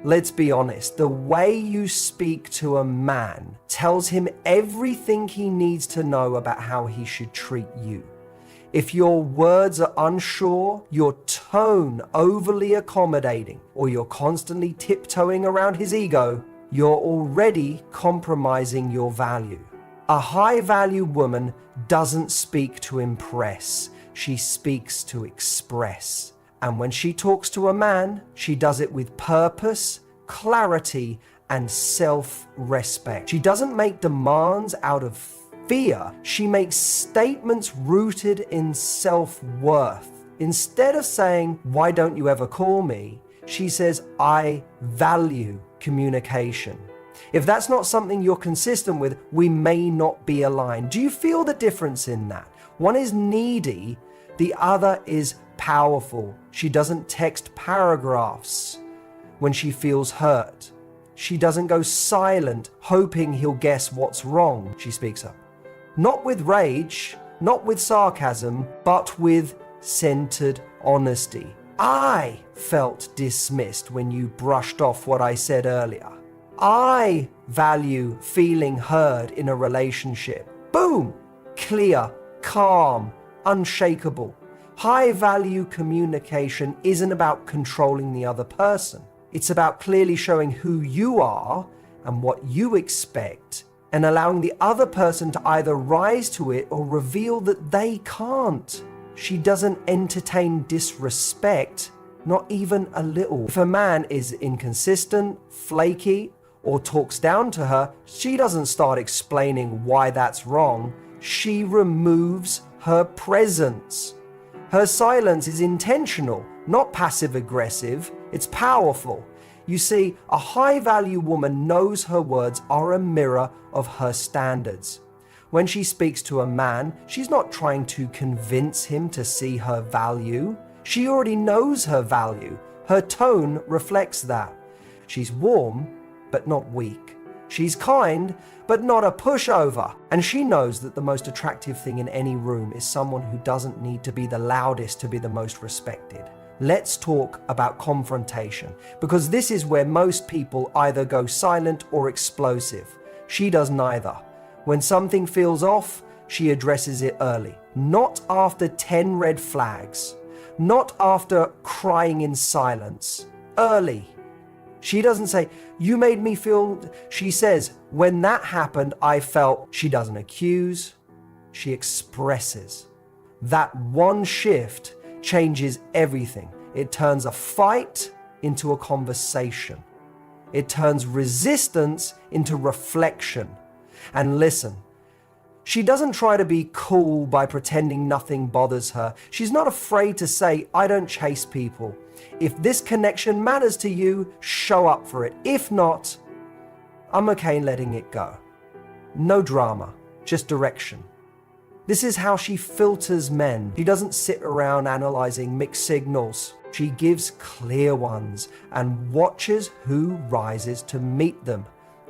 Let's be honest, the way you speak to a man tells him everything he needs to know about how he should treat you. If your words are unsure, your tone overly accommodating, or you're constantly tiptoeing around his ego, you're already compromising your value. A high-value woman doesn't speak to impress, she speaks to express. And when she talks to a man, she does it with purpose, clarity, and self-respect. She doesn't make demands out of fear. She makes statements rooted in self-worth. Instead of saying, "Why don't you ever call me?" she says, "I value communication." If that's not something you're consistent with, we may not be aligned. Do you feel the difference in that? One is needy, the other is powerful. She doesn't text paragraphs when she feels hurt. She doesn't go silent, hoping he'll guess what's wrong. She speaks up. Not with rage, not with sarcasm, but with centered honesty. I felt dismissed when you brushed off what I said earlier. I value feeling heard in a relationship. Boom! Clear, calm, unshakable. High-value communication isn't about controlling the other person. It's about clearly showing who you are and what you expect, and allowing the other person to either rise to it or reveal that they can't. She doesn't entertain disrespect, not even a little. If a man is inconsistent, flaky, or talks down to her, she doesn't start explaining why that's wrong. She removes her presence. Her silence is intentional, not passive-aggressive. It's powerful. You see, a high-value woman knows her words are a mirror of her standards. When she speaks to a man, she's not trying to convince him to see her value. She already knows her value. Her tone reflects that. She's warm, but not weak. She's kind, but not a pushover. And she knows that the most attractive thing in any room is someone who doesn't need to be the loudest to be the most respected. Let's talk about confrontation, because this is where most people either go silent or explosive. She does neither. When something feels off, she addresses it early. Not after 10 red flags. Not after crying in silence. Early. She doesn't say, "You made me feel..." She says, "When that happened, I felt..." She doesn't accuse, she expresses. That one shift changes everything. It turns a fight into a conversation. It turns resistance into reflection. And listen, she doesn't try to be cool by pretending nothing bothers her. She's not afraid to say, "I don't chase people. If this connection matters to you, show up for it. If not, I'm okay letting it go." No drama, just direction. This is how she filters men. She doesn't sit around analyzing mixed signals. She gives clear ones and watches who rises to meet them.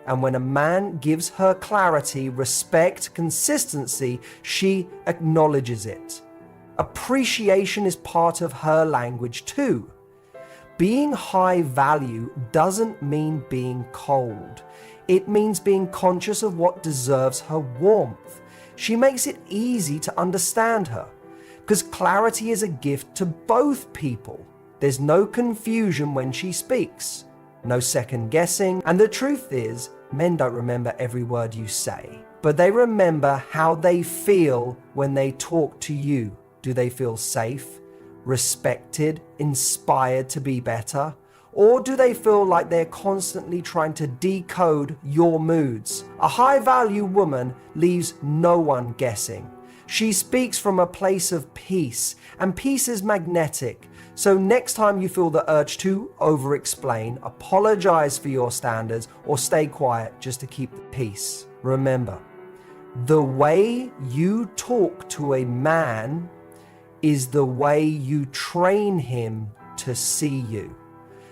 And when a man gives her clarity, respect, consistency, she acknowledges it. Appreciation is part of her language too. Being high value doesn't mean being cold. It means being conscious of what deserves her warmth. She makes it easy to understand her, because clarity is a gift to both people. There's no confusion when she speaks, no second guessing, and the truth is, men don't remember every word you say, but they remember how they feel when they talk to you. Do they feel safe, respected, inspired to be better? Or do they feel like they're constantly trying to decode your moods? A high-value woman leaves no one guessing. She speaks from a place of peace, and peace is magnetic. So next time you feel the urge to over-explain, apologize for your standards, or stay quiet just to keep the peace. Remember, the way you talk to a man is the way you train him to see you.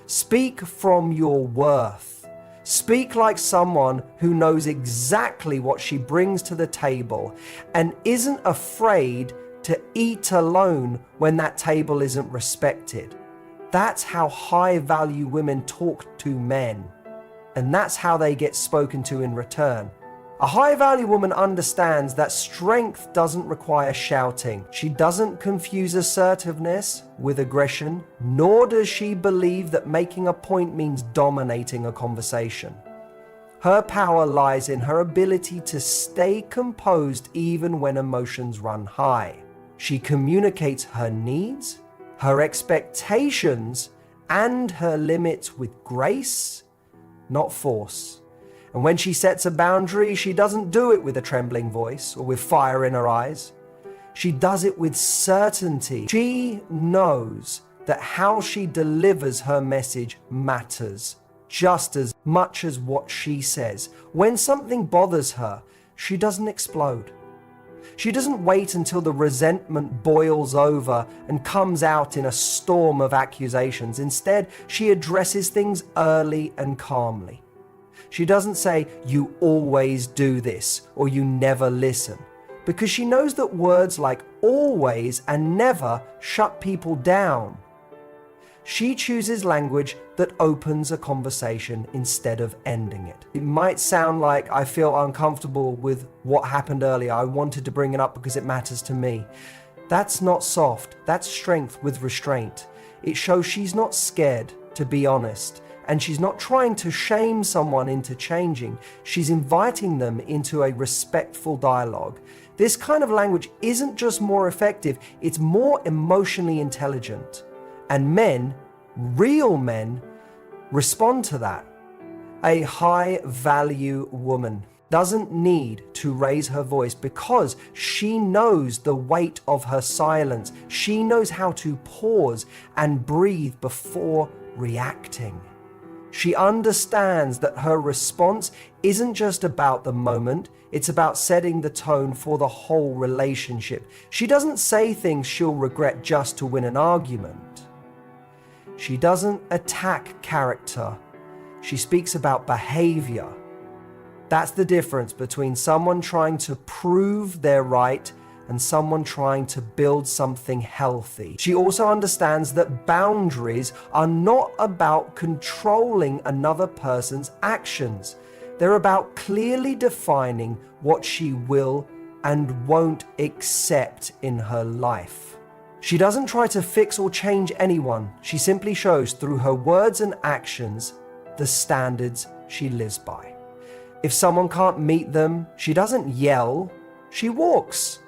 Speak from your worth. Speak like someone who knows exactly what she brings to the table and isn't afraid to eat alone when that table isn't respected. That's how high-value women talk to men. And that's how they get spoken to in return. A high-value woman understands that strength doesn't require shouting. She doesn't confuse assertiveness with aggression, nor does she believe that making a point means dominating a conversation. Her power lies in her ability to stay composed even when emotions run high. She communicates her needs, her expectations, and her limits with grace, not force. And when she sets a boundary, she doesn't do it with a trembling voice or with fire in her eyes. She does it with certainty. She knows that how she delivers her message matters just as much as what she says. When something bothers her, she doesn't explode. She doesn't wait until the resentment boils over and comes out in a storm of accusations. Instead, she addresses things early and calmly. She doesn't say, "You always do this," or "You never listen," because she knows that words like always and never shut people down. She chooses language that opens a conversation instead of ending it. It might sound like I feel uncomfortable with what happened earlier. I wanted to bring it up because it matters to me. That's not soft. That's strength with restraint. It shows she's not scared to be honest. And she's not trying to shame someone into changing. She's inviting them into a respectful dialogue. This kind of language isn't just more effective, it's more emotionally intelligent. And men, real men, respond to that. A high-value woman doesn't need to raise her voice because she knows the weight of her silence. She knows how to pause and breathe before reacting. She understands that her response isn't just about the moment, it's about setting the tone for the whole relationship. She doesn't say things she'll regret just to win an argument. She doesn't attack character. She speaks about behavior. That's the difference between someone trying to prove they're right and someone trying to build something healthy. She also understands that boundaries are not about controlling another person's actions. They're about clearly defining what she will and won't accept in her life. She doesn't try to fix or change anyone. She simply shows through her words and actions the standards she lives by. If someone can't meet them, she doesn't yell, she walks.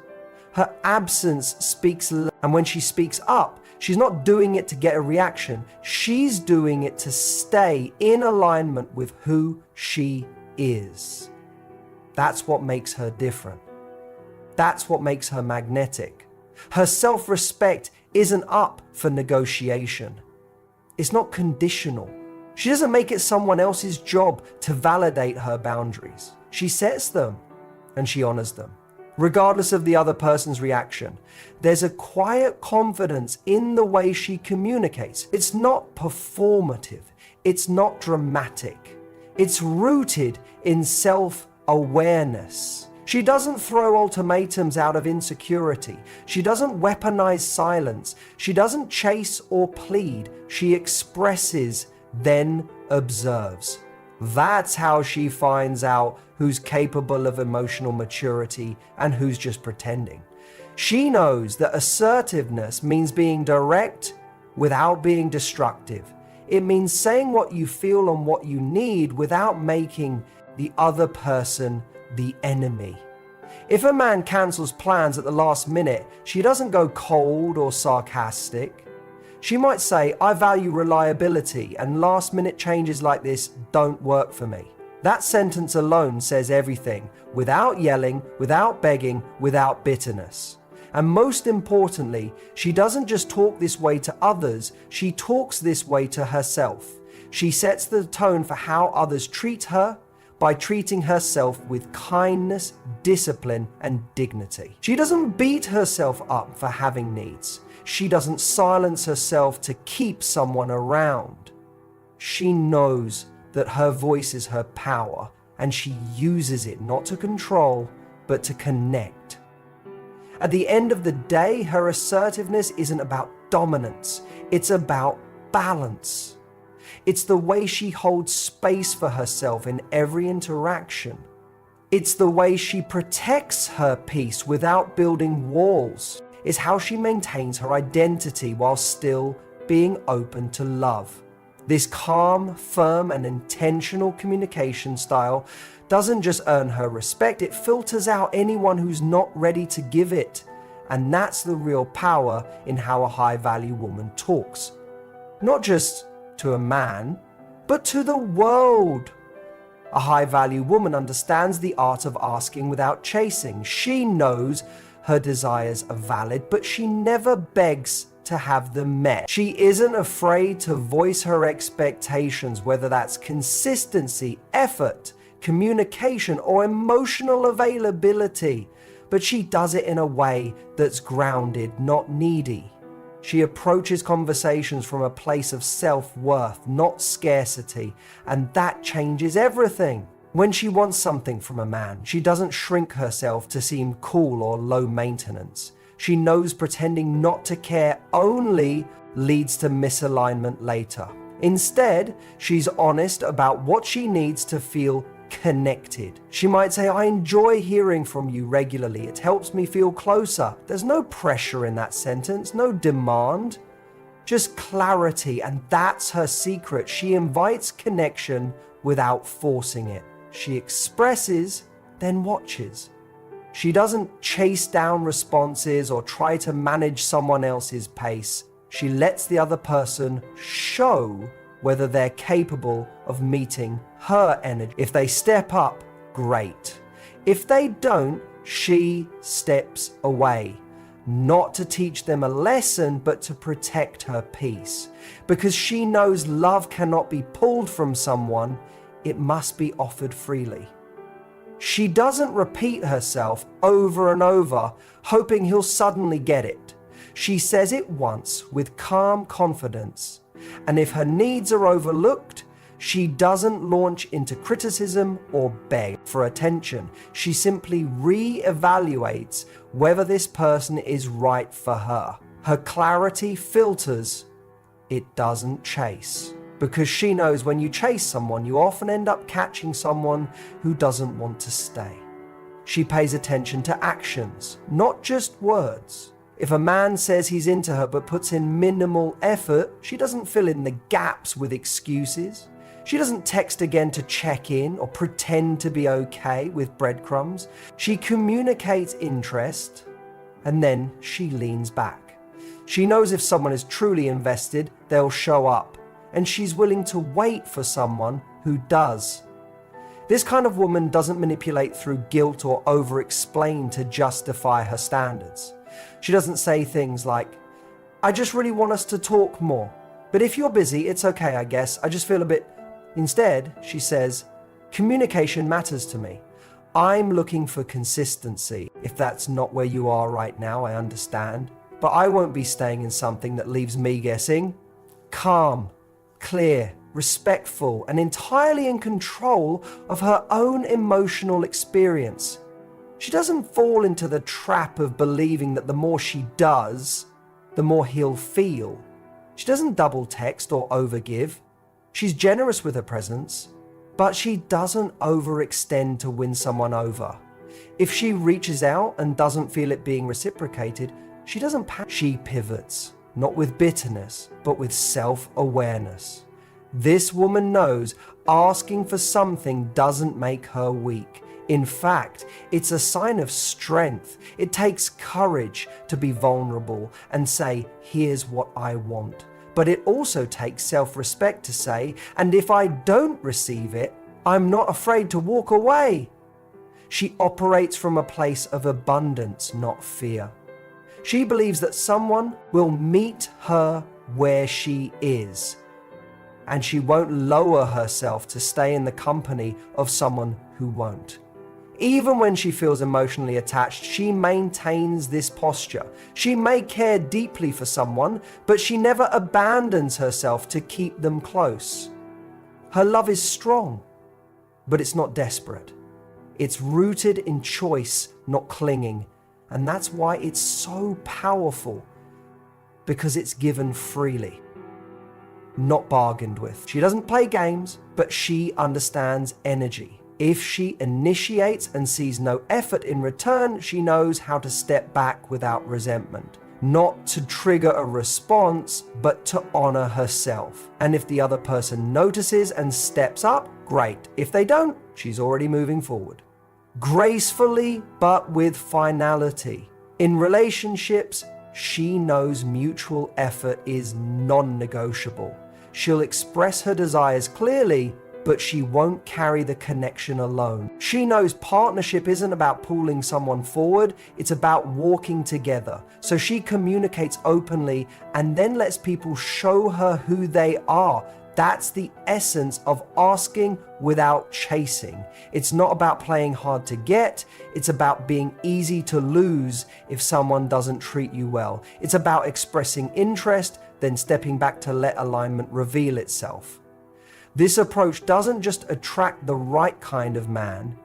Her absence speaks, and when she speaks up, she's not doing it to get a reaction. She's doing it to stay in alignment with who she is. That's what makes her different. That's what makes her magnetic. Her self-respect isn't up for negotiation. It's not conditional. She doesn't make it someone else's job to validate her boundaries. She sets them and she honors them, regardless of the other person's reaction. There's a quiet confidence in the way she communicates. It's not performative. It's not dramatic. It's rooted in self-awareness. She doesn't throw ultimatums out of insecurity. She doesn't weaponize silence. She doesn't chase or plead. She expresses, then observes. That's how she finds out who's capable of emotional maturity and who's just pretending. She knows that assertiveness means being direct without being destructive. It means saying what you feel and what you need without making the other person the enemy. If a man cancels plans at the last minute, she doesn't go cold or sarcastic. She might say, "I value reliability and last-minute changes like this don't work for me." That sentence alone says everything, without yelling, without begging, without bitterness. And most importantly, she doesn't just talk this way to others, she talks this way to herself. She sets the tone for how others treat her by treating herself with kindness, discipline, and dignity. She doesn't beat herself up for having needs. She doesn't silence herself to keep someone around. She knows that her voice is her power, and she uses it not to control, but to connect. At the end of the day, her assertiveness isn't about dominance. It's about balance. It's the way she holds space for herself in every interaction. It's the way she protects her peace without building walls. It's how she maintains her identity while still being open to love. This calm, firm, and intentional communication style doesn't just earn her respect, it filters out anyone who's not ready to give it. And that's the real power in how a high-value woman talks. Not just to a man, but to the world. A high-value woman understands the art of asking without chasing. She knows her desires are valid, but she never begs to have them met. She isn't afraid to voice her expectations, whether that's consistency, effort, communication, or emotional availability, but she does it in a way that's grounded, not needy. She approaches conversations from a place of self-worth, not scarcity, and that changes everything. When she wants something from a man, she doesn't shrink herself to seem cool or low maintenance. She knows pretending not to care only leads to misalignment later. Instead, she's honest about what she needs to feel connected. She might say, I enjoy hearing from you regularly. It helps me feel closer. There's no pressure in that sentence, no demand, just clarity. And that's her secret. She invites connection without forcing it. She expresses, then watches. She doesn't chase down responses or try to manage someone else's pace. She lets the other person show whether they're capable of meeting her energy. If they step up, great. If they don't, she steps away. Not to teach them a lesson, but to protect her peace. Because she knows love cannot be pulled from someone, it must be offered freely. She doesn't repeat herself over and over, hoping he'll suddenly get it. She says it once with calm confidence. And if her needs are overlooked, she doesn't launch into criticism or beg for attention. She simply re-evaluates whether this person is right for her. Her clarity filters, it doesn't chase. Because she knows when you chase someone, you often end up catching someone who doesn't want to stay. She pays attention to actions, not just words. If a man says he's into her but puts in minimal effort, she doesn't fill in the gaps with excuses. She doesn't text again to check in or pretend to be okay with breadcrumbs. She communicates interest and then she leans back. She knows if someone is truly invested, they'll show up. And she's willing to wait for someone who does. This kind of woman doesn't manipulate through guilt or over-explain to justify her standards. She doesn't say things like, I just really want us to talk more, but if you're busy, it's okay, I guess. I just feel a bit... Instead, she says, communication matters to me. I'm looking for consistency. If that's not where you are right now, I understand. But I won't be staying in something that leaves me guessing. Calm, clear, respectful, and entirely in control of her own emotional experience. She doesn't fall into the trap of believing that the more she does, the more he'll feel. She doesn't double text or overgive. She's generous with her presence, but she doesn't overextend to win someone over. If she reaches out and doesn't feel it being reciprocated, she doesn't she pivots. Not with bitterness, but with self-awareness. This woman knows asking for something doesn't make her weak. In fact, it's a sign of strength. It takes courage to be vulnerable and say, here's what I want. But it also takes self-respect to say, and if I don't receive it, I'm not afraid to walk away. She operates from a place of abundance, not fear. She believes that someone will meet her where she is, and she won't lower herself to stay in the company of someone who won't. Even when she feels emotionally attached, she maintains this posture. She may care deeply for someone, but she never abandons herself to keep them close. Her love is strong, but it's not desperate. It's rooted in choice, not clinging. And that's why it's so powerful, because it's given freely. not bargained with. She doesn't play games, but she understands energy. If she initiates and sees no effort in return, she knows how to step back without resentment. Not to trigger a response, but to honor herself. And if the other person notices and steps up, great. If they don't, she's already moving forward. Gracefully, but with finality. In relationships, she knows mutual effort is non-negotiable. She'll express her desires clearly, but she won't carry the connection alone. She knows partnership isn't about pulling someone forward, it's about walking together. So she communicates openly and then lets people show her who they are. That's the essence of asking without chasing. It's not about playing hard to get, it's about being easy to lose if someone doesn't treat you well. It's about expressing interest, then stepping back to let alignment reveal itself. This approach doesn't just attract the right kind of man,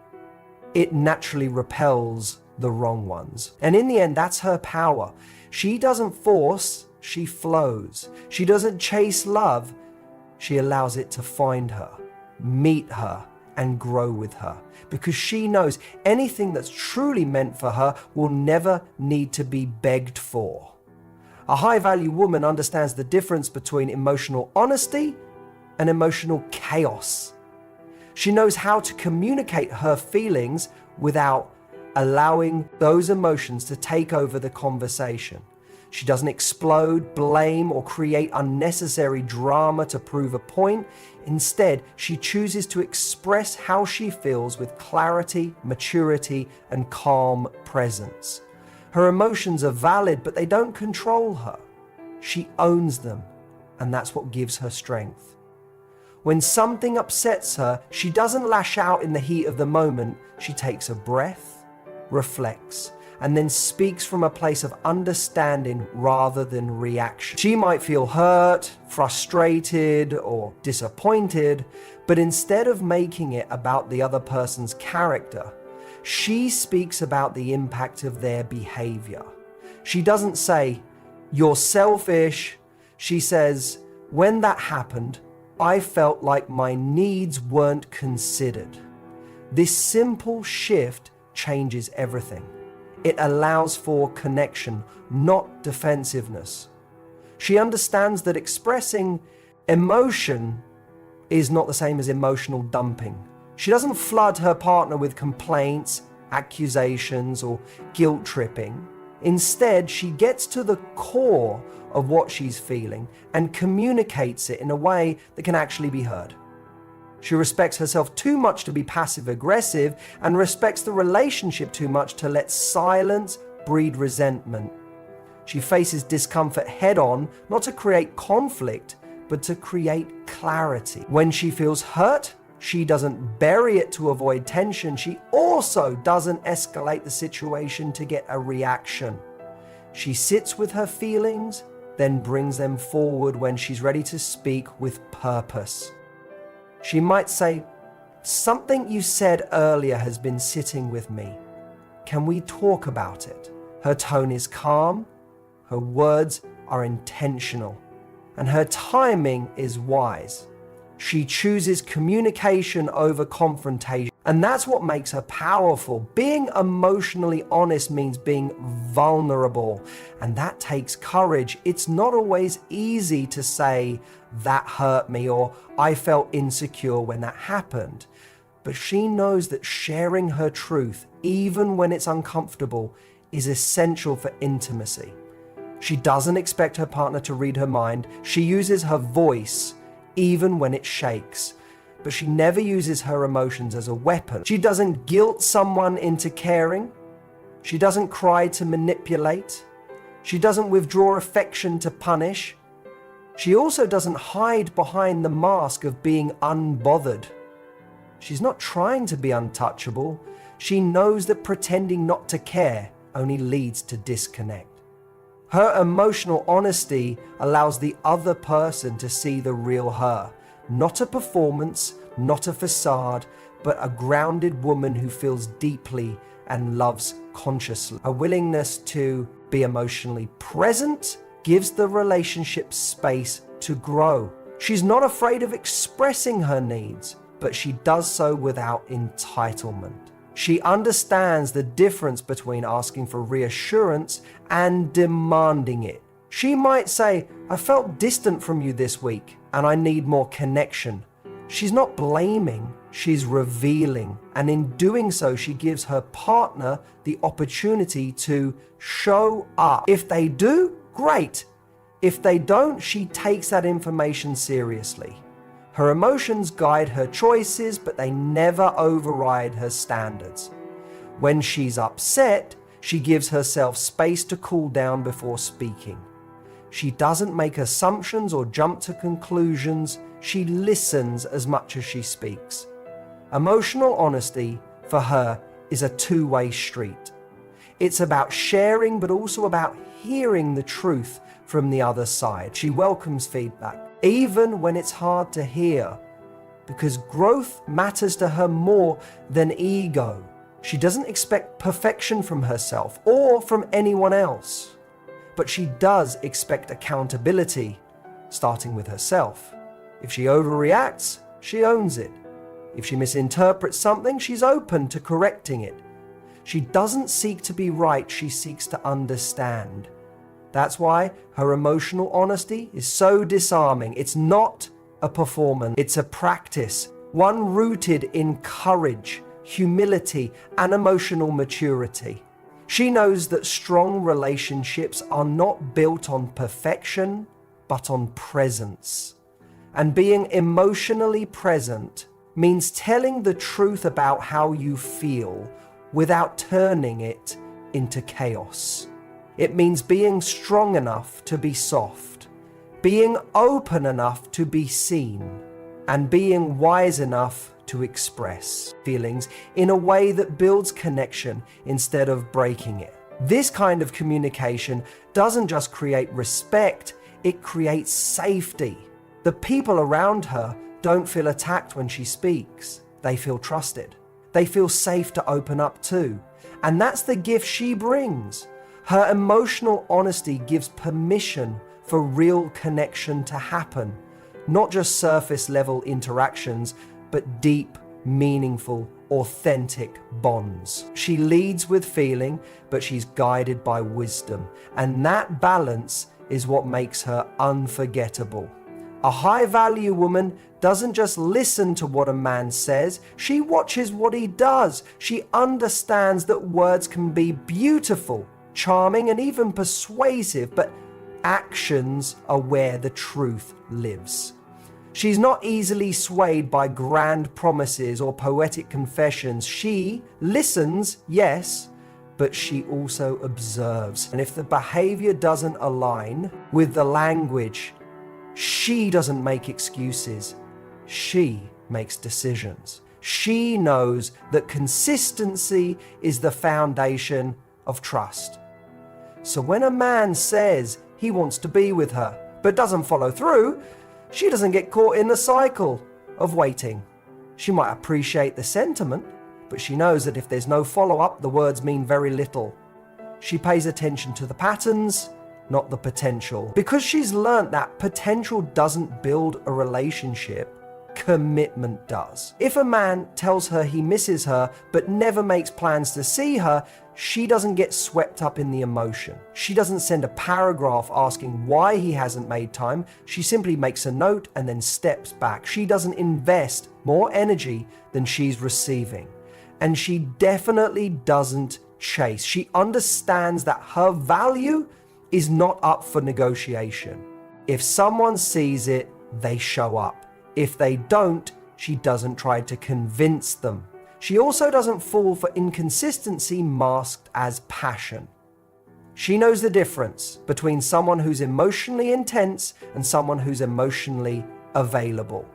it naturally repels the wrong ones. And in the end, that's her power. She doesn't force, she flows. She doesn't chase love, she allows it to find her, meet her, and grow with her. Because she knows anything that's truly meant for her will never need to be begged for. A high-value woman understands the difference between emotional honesty and emotional chaos. She knows how to communicate her feelings without allowing those emotions to take over the conversation. She doesn't explode, blame, or create unnecessary drama to prove a point. Instead, she chooses to express how she feels with clarity, maturity, and calm presence. Her emotions are valid, but they don't control her. She owns them, and that's what gives her strength. When something upsets her, she doesn't lash out in the heat of the moment. She takes a breath, reflects, and then speaks from a place of understanding rather than reaction. She might feel hurt, frustrated, or disappointed, but instead of making it about the other person's character, she speaks about the impact of their behavior. She doesn't say, "You're selfish." She says, "When that happened, I felt like my needs weren't considered." This simple shift changes everything. It allows for connection, not defensiveness. She understands that expressing emotion is not the same as emotional dumping. She doesn't flood her partner with complaints, accusations, or guilt tripping. Instead, she gets to the core of what she's feeling and communicates it in a way that can actually be heard. She respects herself too much to be passive-aggressive and respects the relationship too much to let silence breed resentment. She faces discomfort head-on, not to create conflict, but to create clarity. When she feels hurt, she doesn't bury it to avoid tension. She also doesn't escalate the situation to get a reaction. She sits with her feelings, then brings them forward when she's ready to speak with purpose. She might say, "Something you said earlier has been sitting with me. Can we talk about it?" Her tone is calm, her words are intentional, and her timing is wise. She chooses communication over confrontation, and that's what makes her powerful. Being emotionally honest means being vulnerable, and that takes courage. It's not always easy to say, "That hurt me," or "I felt insecure when that happened." But she knows that sharing her truth, even when it's uncomfortable, is essential for intimacy. She doesn't expect her partner to read her mind. She uses her voice even when it shakes. But she never uses her emotions as a weapon. She doesn't guilt someone into caring. She doesn't cry to manipulate. She doesn't withdraw affection to punish. She also doesn't hide behind the mask of being unbothered. She's not trying to be untouchable. She knows that pretending not to care only leads to disconnect. Her emotional honesty allows the other person to see the real her. Not a performance, not a facade, but a grounded woman who feels deeply and loves consciously. A willingness to be emotionally present gives the relationship space to grow. She's not afraid of expressing her needs, but she does so without entitlement. She understands the difference between asking for reassurance and demanding it. She might say, "I felt distant from you this week and I need more connection." She's not blaming, she's revealing. And in doing so, she gives her partner the opportunity to show up. If they do, great. If they don't, she takes that information seriously. Her emotions guide her choices, but they never override her standards. When she's upset, she gives herself space to cool down before speaking. She doesn't make assumptions or jump to conclusions. She listens as much as she speaks. Emotional honesty, for her, is a two-way street. It's about sharing, but also about hearing the truth from the other side. She welcomes feedback, even when it's hard to hear, because growth matters to her more than ego. She doesn't expect perfection from herself or from anyone else, but she does expect accountability, starting with herself. If she overreacts, she owns it. If she misinterprets something, she's open to correcting it. She doesn't seek to be right, she seeks to understand. That's why her emotional honesty is so disarming. It's not a performance, it's a practice, one rooted in courage, humility, and emotional maturity. She knows that strong relationships are not built on perfection, but on presence. And being emotionally present means telling the truth about how you feel without turning it into chaos. It means being strong enough to be soft, being open enough to be seen, and being wise enough to express feelings in a way that builds connection instead of breaking it. This kind of communication doesn't just create respect, it creates safety. The people around her don't feel attacked when she speaks. They feel trusted. They feel safe to open up too. And that's the gift she brings. Her emotional honesty gives permission for real connection to happen, not just surface level interactions, but deep, meaningful, authentic bonds. She leads with feeling, but she's guided by wisdom. And that balance is what makes her unforgettable. A high-value woman doesn't just listen to what a man says, she watches what he does. She understands that words can be beautiful, charming, and even persuasive, but actions are where the truth lives. She's not easily swayed by grand promises or poetic confessions. She listens, yes, but she also observes. And if the behavior doesn't align with the language, she doesn't make excuses. She makes decisions. She knows that consistency is the foundation of trust. So when a man says he wants to be with her, but doesn't follow through, she doesn't get caught in the cycle of waiting. She might appreciate the sentiment, but she knows that if there's no follow-up, the words mean very little. She pays attention to the patterns, not the potential. Because she's learnt that potential doesn't build a relationship, commitment does. If a man tells her he misses her but never makes plans to see her, she doesn't get swept up in the emotion. She doesn't send a paragraph asking why he hasn't made time. She simply makes a note and then steps back. She doesn't invest more energy than she's receiving. And she definitely doesn't chase. She understands that her value is not up for negotiation. If someone sees it, they show up. If they don't, she doesn't try to convince them. She also doesn't fall for inconsistency masked as passion. She knows the difference between someone who's emotionally intense and someone who's emotionally available.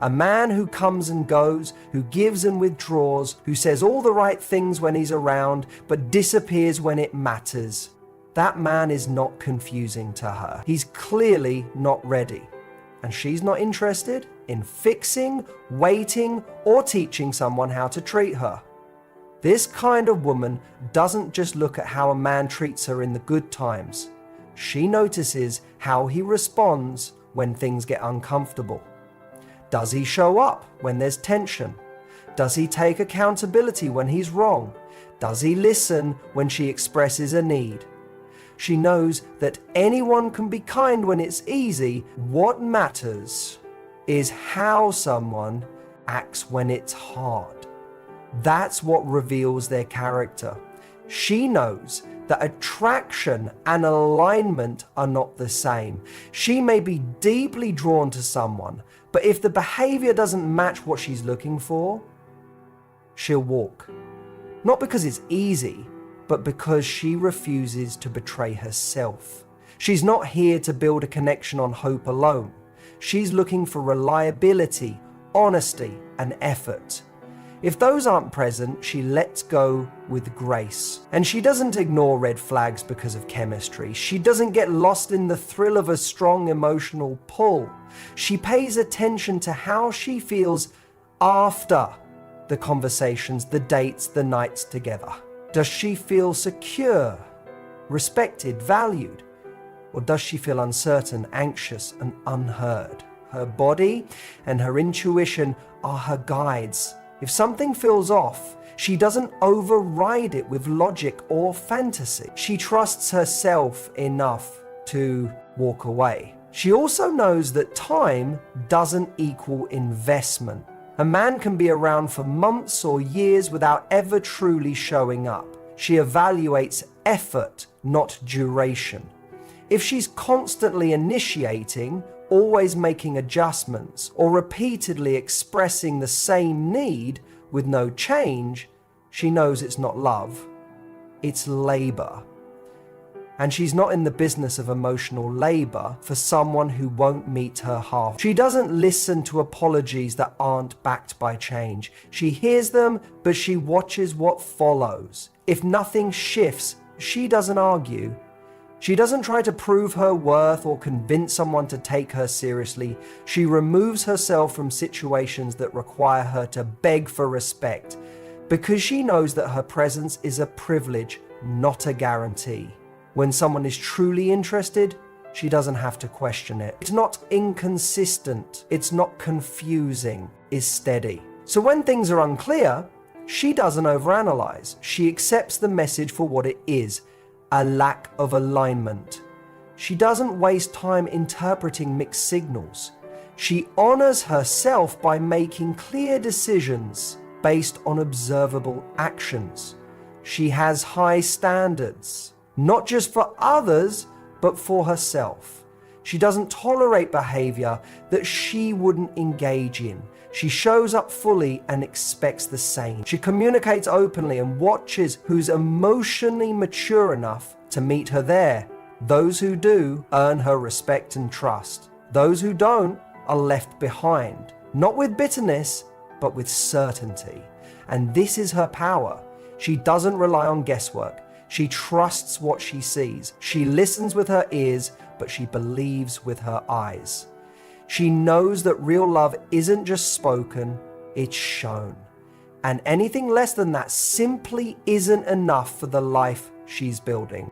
A man who comes and goes, who gives and withdraws, who says all the right things when he's around, but disappears when it matters. That man is not confusing to her. He's clearly not ready. And she's not interested in fixing, waiting, or teaching someone how to treat her. This kind of woman doesn't just look at how a man treats her in the good times. She notices how he responds when things get uncomfortable? Does he show up when there's tension? Does he take accountability when he's wrong? Does he listen when she expresses a need? She knows that anyone can be kind when it's easy. What matters is how someone acts when it's hard. That's what reveals their character. She knows that attraction and alignment are not the same. She may be deeply drawn to someone, but if the behavior doesn't match what she's looking for, she'll walk. Not because it's easy, but because she refuses to betray herself. She's not here to build a connection on hope alone. She's looking for reliability, honesty, and effort. If those aren't present, she lets go with grace. And she doesn't ignore red flags because of chemistry. She doesn't get lost in the thrill of a strong emotional pull. She pays attention to how she feels after the conversations, the dates, the nights together. Does she feel secure, respected, valued? Or does she feel uncertain, anxious, and unheard? Her body and her intuition are her guides. If something feels off, she doesn't override it with logic or fantasy. She trusts herself enough to walk away. She also knows that time doesn't equal investment. A man can be around for months or years without ever truly showing up. She evaluates effort, not duration. If she's constantly initiating, always making adjustments, or repeatedly expressing the same need with no change, she knows it's not love, it's labor. And she's not in the business of emotional labor for someone who won't meet her half. She doesn't listen to apologies that aren't backed by change. She hears them, but she watches what follows. If nothing shifts, she doesn't argue. She doesn't try to prove her worth or convince someone to take her seriously. She removes herself from situations that require her to beg for respect, because she knows that her presence is a privilege, not a guarantee. When someone is truly interested, she doesn't have to question it. It's not inconsistent. It's not confusing. It's steady. So when things are unclear, she doesn't overanalyze. She accepts the message for what it is, a lack of alignment. She doesn't waste time interpreting mixed signals. She honors herself by making clear decisions based on observable actions. She has high standards, not just for others, but for herself. She doesn't tolerate behavior that she wouldn't engage in. She shows up fully and expects the same. She communicates openly and watches who's emotionally mature enough to meet her there. Those who do earn her respect and trust. Those who don't are left behind, not with bitterness, but with certainty. And this is her power. She doesn't rely on guesswork. She trusts what she sees. She listens with her ears, but she believes with her eyes. She knows that real love isn't just spoken, it's shown. And anything less than that simply isn't enough for the life she's building.